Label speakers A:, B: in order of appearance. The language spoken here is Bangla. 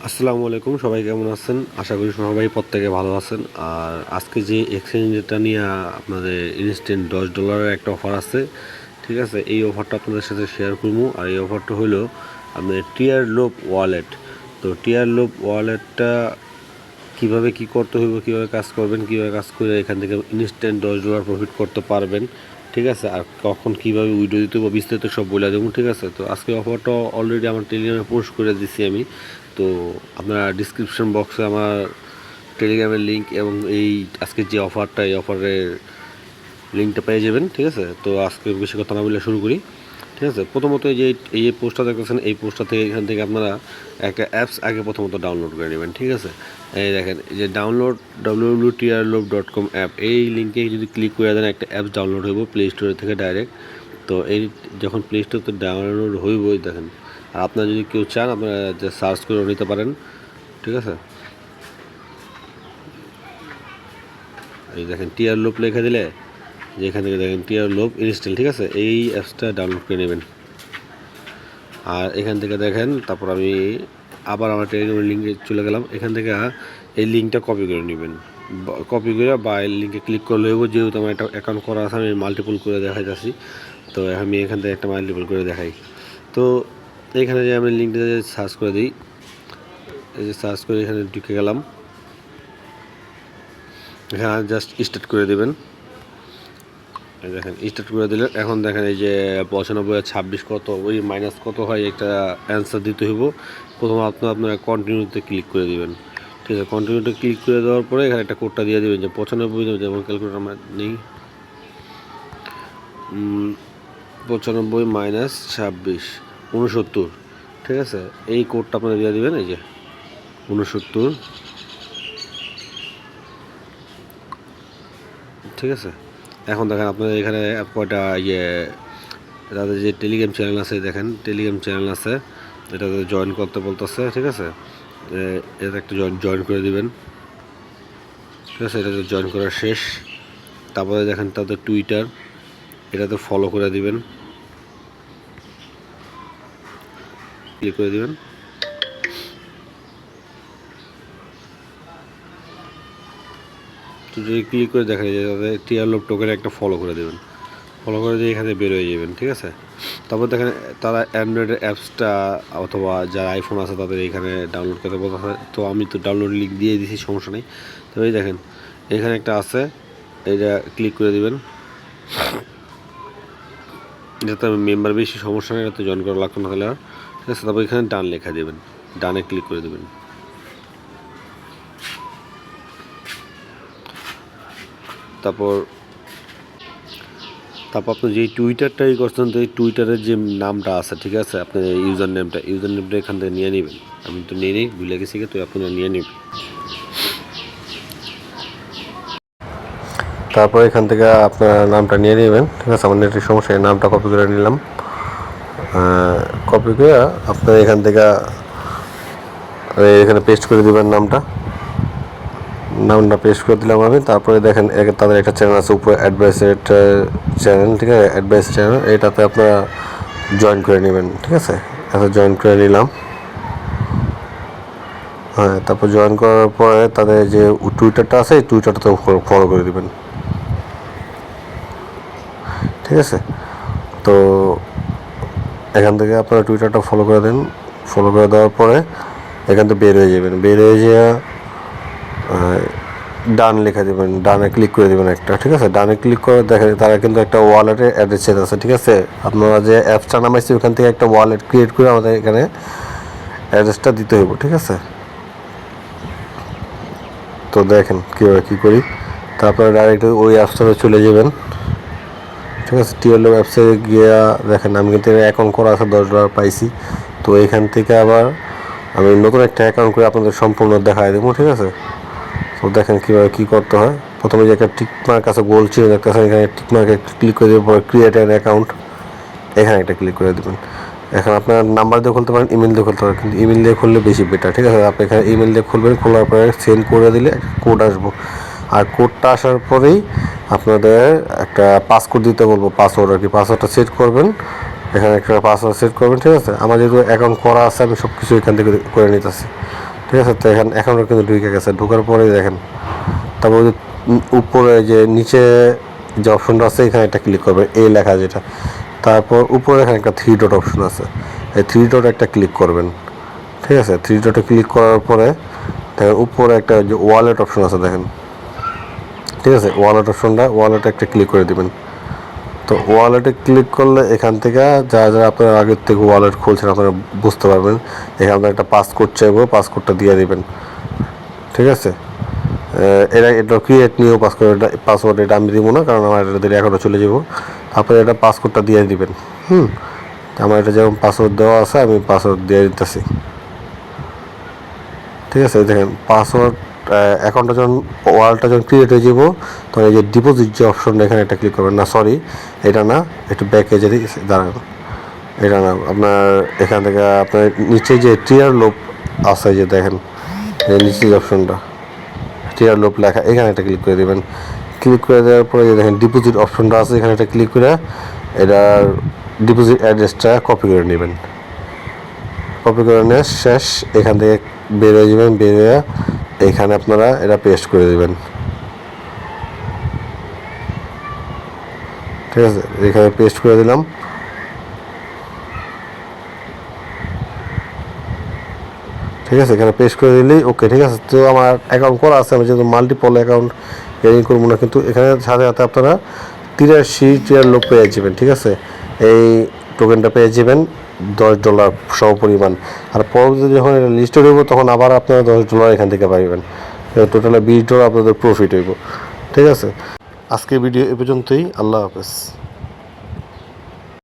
A: আসসালামু আলাইকুম, সবাই কেমন আছেন? আশা করি সবাই প্রত্যেকে ভালো আছেন। আর আজকে যে এক্সচেঞ্জটা নিয়ে আপনাদের ইনস্ট্যান্ট $10 একটা অফার আছে, ঠিক আছে? এই অফারটা আপনাদের সাথে শেয়ার করবো। আর এই অফারটা হলো আপনাদের টিয়ার লোপ ওয়ালেট। তো টিয়ার লোপ ওয়ালেটটা কীভাবে কী করতে হইব, কীভাবে কাজ করবেন, কীভাবে কাজ করে এখান থেকে ইনস্ট্যান্ট $10 প্রফিট করতে পারবেন, ঠিক আছে? আর কখন কীভাবে উইড্রো দিতে হবে বিস্তারিত সব বলে দেবো, ঠিক আছে? তো আজকে অফারটা অলরেডি আমার টেলিগ্রামে পোস্ট করে দিছি আমি। তো আপনারা ডিসক্রিপশন বক্সে আমার টেলিগ্রামের লিঙ্ক এবং এই আজকের যে অফারটা, এই অফারের লিঙ্কটা পেয়ে যাবেন, ঠিক আছে? তো আজকে বেশি কথা না বলে শুরু করি, ঠিক আছে? প্রথমত এই পোস্টটা দেখতেছেন, এই পোস্টটা থেকে এখান থেকে আপনারা একটা অ্যাপস আগে প্রথমত ডাউনলোড করে নেবেন, ঠিক আছে? এই দেখেন, এই যে ডাউনলোড www.tierloop.com অ্যাপ, এই লিঙ্কে যদি ক্লিক করে দেন একটা অ্যাপস ডাউনলোড হইব প্লে স্টোর থেকে ডাইরেক্ট। তো এই যখন প্লে স্টোরতে ডাউনলোড হইব, দেখেন। আর আপনারা যদি কেউ চান আপনারা যে সার্চ করে নিতে পারেন, ঠিক আছে? এই দেখেন টিয়ার লোপ লেখা দিলে যে এখান থেকে দেখেন টিয়ার লোপ ইনস্টল, ঠিক আছে? এই অ্যাপসটা ডাউনলোড করে নেবেন। আর এখান থেকে দেখেন, তারপর আমি আবার আমার টেলিগ্রামের লিঙ্কে চলে গেলাম। এখান থেকে এই লিঙ্কটা কপি করে নেবেন, কপি করে বা এই লিঙ্কে ক্লিক করলে হইব। যেহেতু আমার একটা অ্যাকাউন্ট করা আছে, আমি মাল্টিপল করে দেখাইতেছি। তো আমি এখান থেকে একটা মাল্টিপল করে দেখাই। তো এখানে যে আমি লিঙ্কটা সার্চ করে দিই, এই যে সার্চ করে এখানে ঢুকে গেলাম। এখানে জাস্ট স্টার্ট করে দেবেন। দেখেন স্টার্ট করে দিলে এখন দেখেন এই যে 95 আর 26 কত, ওই মাইনাস কত হয় একটা অ্যান্সার দিতে হইব। প্রথম আপনারা কন্টিনিউতে ক্লিক করে দিবেন, ঠিক আছে? কন্টিনিউতে ক্লিক করে দেওয়ার পরে এখানে একটা কোডটা দিয়ে দেবেন যে 95, যেমন ক্যালকুলেটর আমরা নেই, 95 মাইনাস 26 69, ঠিক আছে? এই কোডটা আপনারা দিয়ে দেবেন, এই যে 69, ঠিক আছে? এখন দেখেন আপনাদের এখানে কয়টা তাদের যে টেলিগ্রাম চ্যানেল আছে, দেখেন টেলিগ্রাম চ্যানেল আছে, এটাতে জয়েন করতে বলতেছে, ঠিক আছে? এটা একটা জয়েন করে দিবেন, ঠিক আছে? এটাতে জয়েন করা শেষ। তারপরে দেখেন তাদের টুইটার, এটাতে ফলো করে দিবেন, ক্লিক করে দিবেন। তো যদি ক্লিক করে দেখেন যে তাদের টিয়ার লোপ টোকেনে একটা ফলো করে দেবেন, ফলো করে দিয়ে এখানে বের হয়ে যাবেন, ঠিক আছে? তারপর দেখেন তারা অ্যান্ড্রয়েডের অ্যাপসটা অথবা যারা আইফোন আছে তাদের এখানে ডাউনলোড করতে বলতে হয়। তো আমি তো ডাউনলোড লিঙ্ক দিয়ে দিছি, সমস্যা নেই। তো এই দেখেন এখানে একটা আছে, এটা ক্লিক করে দিবেন। যাতে মেম্বার বেশি সমস্যা নেই, এটাতে জয়েন করা লাগতো না তাহলে আর, ঠিক আছে? তারপর এখানে ডান লেখা দেবেন, ডানে ক্লিক করে দেবেন। তারপর আপনি যেই টুইটারটাই করছেন, তো এই টুইটারের যে নামটা আছে, ঠিক আছে? আপনার ইউজার নেমটা এখান থেকে নিয়ে নেবেন। আমি তো নিয়ে নিই, ভুলে গেছি, তো আপনারা নিয়ে নেবেন। তারপর এখান থেকে আপনার নামটা নিয়ে নেবেন, ঠিক আছে? আমার নেটের সমস্যা, নামটা কপি করে নিলাম। কপি করে আপনার এখান থেকে এখানে পেস্ট করে দেবেন নামটা পেস্ট করে দিলাম আমি। তারপরে দেখেন তাদের একটা চ্যানেল আছে উপরে, অ্যাডভাইসের চ্যানেল, ঠিক আছে? অ্যাডভাইস চ্যানেল, এটাতে আপনারা জয়েন করে নেবেন, ঠিক আছে? এটা জয়েন করে নিলাম। হ্যাঁ, তারপর জয়েন করার পরে তাদের যে টুইটারটা আছে, এই টুইটারটা ফলো করে দেবেন, ঠিক আছে? তো এখান থেকে আপনারা টুইটারটা ফলো করে দেন। ফলো করে দেওয়ার পরে এখান থেকে বের হয়ে যাবেন, বের হয়ে যেয়ে ডান লেখা দেবেন, ডানে ক্লিক করে দেবেন একটা, ঠিক আছে? ডানে ক্লিক করে দেখেন তারা কিন্তু একটা ওয়ালেটের অ্যাড্রেস আছে, ঠিক আছে? আপনারা যে অ্যাপসটা নামাইছি ওখান থেকে একটা ওয়ালেট ক্রিয়েট করে আমাদের এখানে অ্যাড্রেসটা দিতে হইব, ঠিক আছে? তো দেখেন কীভাবে কী করি। তারপরে ডাইরেক্ট ওই অ্যাপসটাতে চলে যাবেন, ঠিক আছে? টিএলও অ্যাপসে গিয়ে দেখেন আমি কিন্তু অ্যাকাউন্ট করা আছে, $10 পাইছি। তো এখান থেকে আবার আমি নতুন একটা অ্যাকাউন্ট করে আপনাদের সম্পূর্ণ দেখাই দেবো, ঠিক আছে? তো দেখেন কীভাবে কী করতে হয়। প্রথমে যে একটা টিকমার্ক আছে, গোল চিহ্ন দেখতেছেন, এখানে টিকমার্কে ক্লিক করে দেওয়ার পরে ক্রিয়েট অ্যান অ্যাকাউন্ট, এখানে একটা ক্লিক করে দেবেন। এখন আপনার নাম্বার দিয়ে খুলতে পারেন, ইমেল দিয়ে খুলতে পারেন, কিন্তু ইমেল দিয়ে খুললে বেশি বেটার, ঠিক আছে? আপনি এখানে ইমেল দিয়ে খুলবেন, খোলার পরে সেন্ড করে দিলে একটা কোড আসবো। আর কোডটা আসার পরেই আপনাদের একটা পাসওয়ার্ড দিতে বলবো, পাসওয়ার্ড আর কি, পাসওয়ার্ডটা সেট করবেন। এখানে একটা পাসওয়ার্ড সেট করবেন, ঠিক আছে? আমার যেহেতু অ্যাকাউন্ট করা আছে, আমি সব কিছু এখান থেকে করে নিতেছি। ঠিক আছে। তো এখন কিন্তু ঢুকে গেছে, ঢোকার পরে দেখেন তারপর উপরে যে নিচে যে অপশনটা আছে এখানে একটা ক্লিক করবেন, এই লেখা যেটা, তারপর উপরে এখানে একটা 3 ডট অপশন আছে, এই 3 ডট একটা ক্লিক করবেন। ঠিক আছে, 3 ডটে ক্লিক করার পরে দেখেন উপরে একটা যে ওয়ালেট অপশন আছে দেখেন, ঠিক আছে, ওয়ালেটে একটা ক্লিক করে দিবেন। তো ওয়ালেটে ক্লিক করলে এখান থেকে যারা আপনারা আগের থেকে ওয়ালেট খুলছেন আপনারা বুঝতে পারবেন, এখান থেকে একটা পাসকোড চাইবো, পাসকোডটা দিয়ে দিবেন। ঠিক আছে, এটা ক্রিয়েট নিউ পাসওয়ার্ড এটা আমি দিব না, কারণ আমার এটা দিলে এখনও চলে যাব। তারপরে এটা পাসকোডটা দিয়ে দিবেন। আমার এটা যেমন পাসওয়ার্ড দেওয়া আছে আমি পাসওয়ার্ড দিয়ে দিতেছি। ঠিক আছে, দেখেন পাসওয়ার্ড অ্যাকাউন্টটা যখন ওয়ালেটটা যখন ক্রিয়েট হয়ে যাব তখন এই যে ডিপোজিট যে অপশনটা এখানে একটা ক্লিক করবেন। না সরি, এটা না, একটু ব্যাকে যদি দাঁড়ান, এটা না, আপনার এখান থেকে আপনার নিচে যে টিয়ার লোপ আছে যে দেখেন এই নিচে যে অপশনটা টিয়ার লোপ লেখা, এখানে একটা ক্লিক করে দেবেন। ক্লিক করে দেওয়ার পরে যে দেখেন ডিপোজিট অপশনটা আছে এখানে একটা ক্লিক করে এটার ডিপোজিট অ্যাড্রেসটা কপি করে নেবেন। কপি করে নিয়ে শেষ, এখান থেকে বের হয়ে যাবেন, বের হয়ে এখানে আপনারা এটা পেস্ট করে দেবেন। ঠিক আছে, এখানে পেস্ট করে দিলাম। ঠিক আছে, এখানে পেস্ট করে দিলেই ওকে। ঠিক আছে, তো আমার অ্যাকাউন্ট করা আছে, আমি যেহেতু মাল্টিপল অ্যাকাউন্ট ক্যারিং করবো না, কিন্তু এখানে সাথে সাথে আপনারা 83 টিয়ার লোক পেয়ে যাবেন। ঠিক আছে, এই টোকেনটা পেয়ে যাবেন $10 সহ পরিমাণ। আর পরবর্তীতে যখন এটা লিস্টে হইব তখন আবার আপনারা $10 এখান থেকে পাইবেন, টোটালে $20 আপনাদের প্রফিট হইব। ঠিক আছে, আজকের ভিডিও এ পর্যন্তই। আল্লাহ হাফেজ।